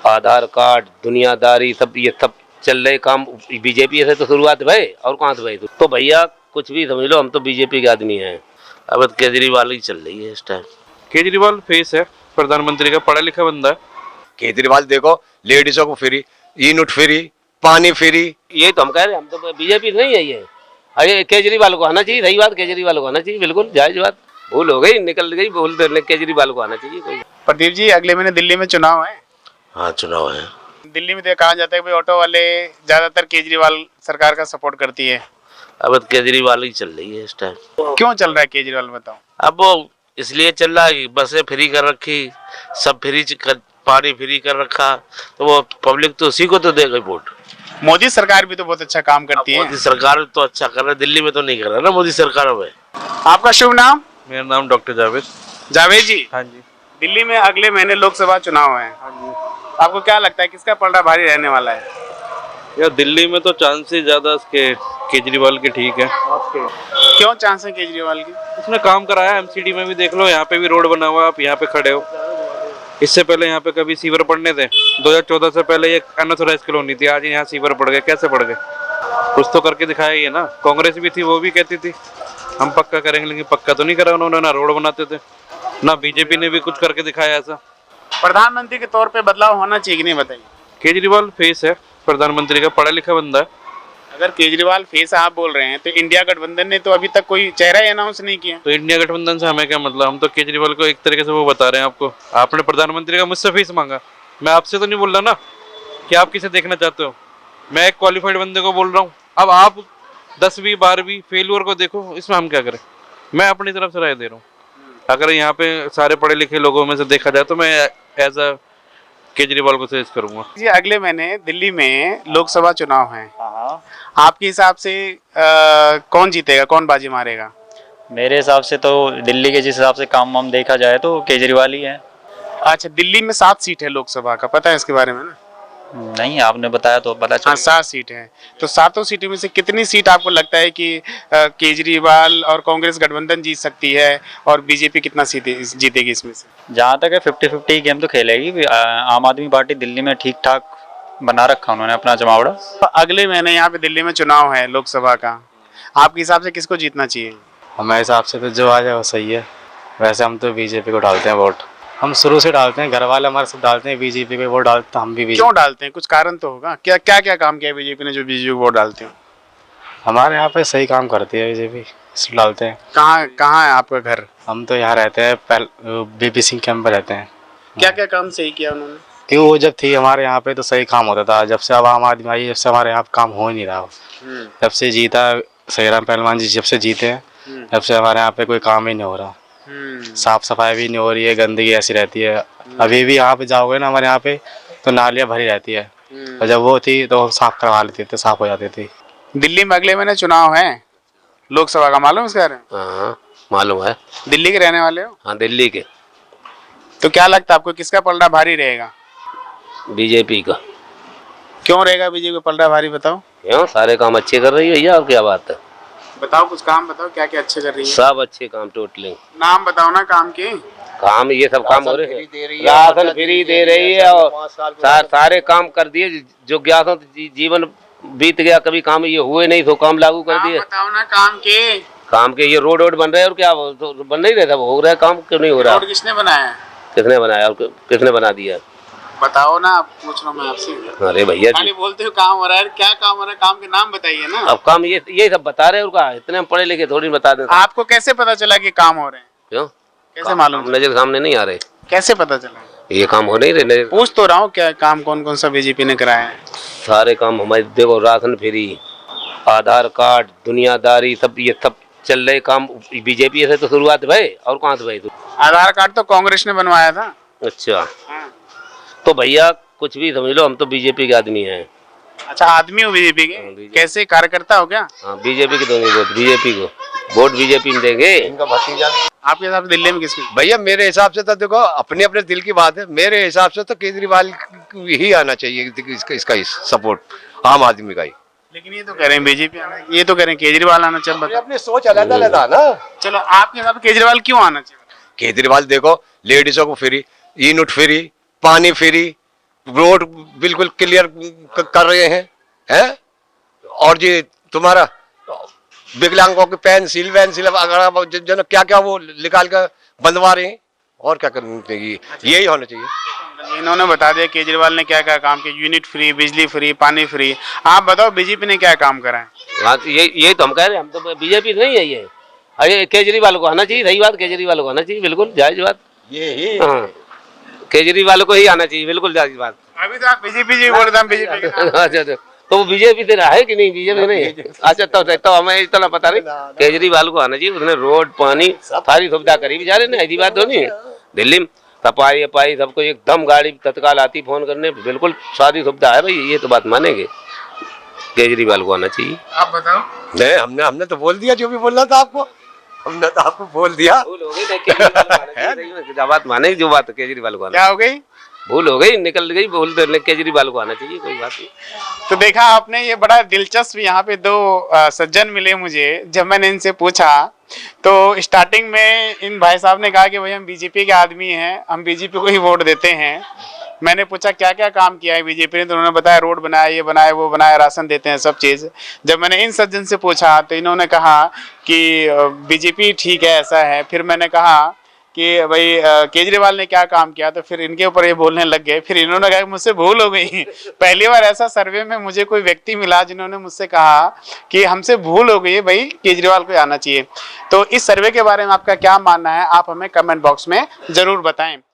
आधार card, दुनियादारी, सब ये सब चल रहे काम बीजेपी से तो शुरुआत भई और कहाँ से भई? तो भैया कुछ भी समझ लो, हम तो बीजेपी के आदमी हैं। अब केजरीवाल ही चल रही है इस टाइम। केजरीवाल फेस है प्रधानमंत्री का, पढ़ा लिखा बंदा है। केजरीवाल देखो, लेडीजों को फ्री, ई नोट फ्री, पानी फ्री। यही तो हम कह रहे हैं, हम तो बीजेपी नहीं है ये। अरे केजरीवाल को आना चाहिए, सही बात, केजरीवाल को आना चाहिए, बिल्कुल जायज बात। भूल हो गई, निकल गई भूल, तो केजरीवाल को आना चाहिए कोई। प्रदीप जी, अगले महीने दिल्ली में चुनाव है। हाँ चुनाव है। दिल्ली में तो कहा जाता है कि ऑटो वाले ज्यादातर केजरीवाल सरकार का सपोर्ट करती है। अब केजरीवाल ही चल रही है इस टाइम। क्यों चल रहा है केजरीवाल, बताओ? अब वो इसलिए चल रहा है, बसें फ्री कर रखी, सब फ्री, पानी फ्री कर रखा, तो वो पब्लिक तो उसी को तो देगा वोट। मोदी सरकार भी तो बहुत अच्छा काम करती है। मोदी सरकार तो अच्छा कर रहा है, दिल्ली में तो नहीं कर रहा ना मोदी सरकार में। आपका शुभ नाम? मेरा नाम डॉक्टर जावेद। जावेद जी, हाँ जी। दिल्ली में अगले महीने लोकसभा चुनाव है। आपको क्या लगता है किसका पलड़ा भारी रहने वाला है? यार दिल्ली में तो चांसेस ज्यादा इसके केजरीवाल के ठीक है। क्यों चांस है केजरीवाल की? उसने काम कराया, एमसीडी में भी देख लो, यहाँ पे भी रोड बना हुआ है, आप यहाँ पे खड़े हो। इससे पहले यहाँ पे कभी सीवर पड़ने थे? 2014 से पहले ये अनऑथराइज कॉलोनी थी, आज यहाँ सीवर पड़ गए। कैसे पड़ गए? कुछ तो करके दिखाया ही है ना। कांग्रेस भी थी, वो भी कहती थी हम पक्का करेंगे, लेकिन पक्का तो नहीं करा उन्होंने। ना रोड बनाते थे, ना बीजेपी ने भी कुछ करके दिखाया ऐसा। प्रधानमंत्री के तौर पे बदलाव होना चाहिए कि नहीं, बताइए? केजरीवाल फेस है प्रधानमंत्री का, पढ़ा लिखा बंदा है। अगर केजरीवाल फेस आप बोल रहे हैं तो इंडिया गठबंधन ने तो अभी तक कोई चेहरा ही अनाउंस नहीं किया। तो इंडिया गठबंधन से हमें क्या मतलब? हम तो केजरीवाल को एक तरीके से वो बता रहे हैं आपको। आपने प्रधानमंत्री का मुझसे फीस मांगा, मैं आपसे तो नहीं बोल रहा ना कि आप किसे देखना चाहते हो। मैं एक क्वालिफाइड बंदे को बोल रहा हूँ। अब आप 10वीं 12वीं फेलियर को देखो, इसमें हम क्या करें? मैं अपनी तरफ से राय दे रहा हूँ। अगर यहाँ पे सारे पढ़े लिखे लोगों में से देखा जाए तो मैं एज अ केजरीवाल को सजेस्ट करूंगा। जी, अगले महीने दिल्ली में लोकसभा चुनाव है। आपके हिसाब से कौन जीतेगा, कौन बाजी मारेगा? मेरे हिसाब से तो दिल्ली के जिस हिसाब से काम वाम देखा जाए तो केजरीवाल ही है। अच्छा, दिल्ली में 7 सीट है लोकसभा का, पता है इसके बारे में ना? नहीं, आपने बताया तो पता चला। हाँ, 7 सीट है। तो 7 सीटों में से कितनी सीट आपको लगता है कि केजरीवाल और कांग्रेस गठबंधन जीत सकती है, और बीजेपी कितना सीट जीतेगी इसमें से? जहाँ तक है 50-50 गेम तो खेलेगी। आम आदमी पार्टी दिल्ली में ठीक ठाक बना रखा उन्होंने अपना जमावड़ा। तो अगले महीने यहाँ पे दिल्ली में चुनाव है लोकसभा का, आपके हिसाब से किसको जीतना चाहिए? हमारे हिसाब से तो जो आ जाए वो सही है। वैसे हम तो बीजेपी को डालते हैं वोट, हम शुरू से डालते हैं, घर वाले हमारे सब डालते हैं बीजेपी को वोट डालते, हम भी बीजेपी। क्यों डालते हैं? कुछ कारण तो होगा। क्या क्या क्या काम किया बीजेपी ने जो बीजेपी को वोट डालते हो? हमारे यहाँ पे सही काम करती है बीजेपी, इसलिए डालते हैं। कहाँ है आपका घर? हम तो यहाँ रहते हैं, बीपी सिंह कैंप में रहते हैं। क्या क्या काम सही किया उन्होंने? क्यों, वो जब थी हमारे यहाँ पे तो सही काम होता था। जब से अब आम आदमी आई, जब से हमारे यहाँ काम हो ही नहीं रहा। जब से जीता सहीराम पहलवान जी, जब से जीते हैं तब से हमारे यहाँ पे कोई काम ही नहीं हो रहा। साफ सफाई भी नहीं हो रही है, गंदगी ऐसी रहती है। अभी भी यहाँ पे जाओगे ना हमारे यहाँ पे तो नालियाँ भरी रहती है, और जब वो थी तो साफ करवा लेते थे, साफ हो जाती थी। दिल्ली में अगले महीने चुनाव है लोकसभा का, मालूम है इसके बारे में? हाँ मालूम है। दिल्ली के रहने वाले हो? हाँ दिल्ली के। तो क्या लगता है आपको किसका पलड़ा भारी रहेगा? बीजेपी का। क्यों रहेगा बीजेपी का पलड़ा भारी, बताओ? क्यों, सारे काम अच्छे कर रही है भैया, और क्या बात है? बताओ, कुछ काम बताओ, क्या क्या अच्छे कर रही है? सब अच्छे काम टोटली। नाम बताओ ना काम के। काम ये सब काम हो रहे हैं, राशन फ्री दे रही है, और सारे काम कर दिए। जो ज्ञात जीवन बीत गया, कभी काम ये हुए नहीं तो काम लागू कर दिए। बताओ ना काम के। काम के ये रोड वोड बन रहे हैं, और क्या तो बन नहीं रहे, सब हो रहा है काम, क्यों नहीं हो रहा? रोड किसने बनाया? किसने बनाया और किसने बना दिया? बताओ ना, पूछ रहा हूँ मैं आपसे। अरे भैया खाली बोलते हो काम हो रहा है, क्या काम हो रहा है? काम के नाम बताइए ना। अब काम ये सब बता रहे हैं, उनका इतने हम पढ़े लिखे थोड़ी बता दें। आपको कैसे पता चला कि काम हो रहे हैं? क्यों, कैसे मालूम? नजर सामने नहीं आ रहे। कैसे पता चला? ये काम हो नहीं रहे। पूछ तो रहा हूँ, क्या काम कौन कौन सा बीजेपी ने कराया है? सारे काम हमारे, देखो राशन फ्री, आधार कार्ड, दुनियादारी, सब ये सब चल रहे काम बीजेपी से तो शुरुआत भई और कहाँ से भई? आधार कार्ड तो कांग्रेस ने बनवाया था। अच्छा, तो भैया कुछ भी समझ लो, हम तो बीजेपी के आदमी हैं। अच्छा, आदमी हो बीजेपी के? कैसे, कार्यकर्ता हो क्या? हाँ, बीजेपी के दोगे वोट, बीजेपी को वोट बीजेपी में देंगे। इनका भतीजा। आपके हिसाब से दिल्ली में किसकी? भैया मेरे हिसाब से तो देखो, अपने अपने दिल की बात है। मेरे हिसाब से तो केजरीवाल ही आना चाहिए, इसका ही सपोर्ट आम आदमी का ही। लेकिन ये तो कह रहे हैं बीजेपी आना, ये तो कह रहे हैं केजरीवाल आना चाहिए। अपनी सोच अलग अलग है ना। चलो, आपके हिसाब से केजरीवाल क्यों आना चाहिए? केजरीवाल देखो, लेडीजों को फ्री, ई नोट फ्री, पानी फ्री, रोड बिल्कुल क्लियर कर रहे हैं और ये तुम्हारा विकलांगों के पेंसिल वेंसिल वगैरह जो क्या क्या वो निकाल कर बंधवा रहे हैं, और क्या करना चाहिए, यही होना चाहिए। इन्होंने बता दिया केजरीवाल ने क्या क्या काम किया, यूनिट फ्री, बिजली फ्री, पानी फ्री। आप बताओ बीजेपी ने क्या काम करा है? हाँ तो यही तो हम कह रहे हैं, हम तो बीजेपी नहीं है ये। अरे केजरीवाल को आना चाहिए, सही बात, केजरीवाल को आना चाहिए, बिल्कुल जायज बात। ये हाँ केजरीवाल को ही आना चाहिए, बिल्कुल जायज बात। अभी तो आप बीजेपी जी बोल रहे हैं, बीजेपी के नाम। अच्छा तो वो बीजेपी से रहा है कि नहीं, बीजेपी नहीं है। अच्छा तो हमें इतना पता नहीं, केजरीवाल को आना चाहिए। उसने रोड पानी सारी सुविधा करी बेचारे ने, ऐसी बात तो नहीं है। दिल्ली में सफाई अपाई सबको एकदम गाड़ी तत्काल आती फोन करने, बिल्कुल सारी सुविधा है भाई, ये तो बात मानेंगे। केजरीवाल को आना चाहिए। आप बताओ। नहीं, हमने तो बोल दिया जो भी बोलना था आपको, हमने तो आपको बोल दिया। भूल हो गई, केजरीवाल बात माने, जो बात केजरीवाल को आना, क्या हो गई? भूल हो गई, निकल गई भूल, तो केजरीवाल को आना चाहिए, कोई बात नहीं। तो देखा आपने, ये बड़ा दिलचस्प, यहाँ पे दो सज्जन मिले मुझे। जब मैंने इनसे पूछा तो स्टार्टिंग में इन भाई साहब ने कहा कि भाई हम बीजेपी के आदमी हैं, हम बीजेपी को ही वोट देते हैं। मैंने पूछा क्या क्या काम किया है बीजेपी ने, तो उन्होंने बताया रोड बनाया, ये बनाया, वो बनाया, राशन देते हैं, सब चीज़। जब मैंने इन सज्जन से पूछा तो इन्होंने कहा कि बीजेपी ठीक है, ऐसा है। फिर मैंने कहा कि भाई केजरीवाल ने क्या काम किया, तो फिर इनके ऊपर ये बोलने लग गए। फिर इन्होंने कहा मुझसे भूल हो गई। पहली बार ऐसा सर्वे में मुझे कोई व्यक्ति मिला जिन्होंने मुझसे कहा कि हमसे भूल हो गई है, भाई केजरीवाल को आना चाहिए। तो इस सर्वे के बारे में आपका क्या मानना है, आप हमें कमेंट बॉक्स में जरूर बताएं।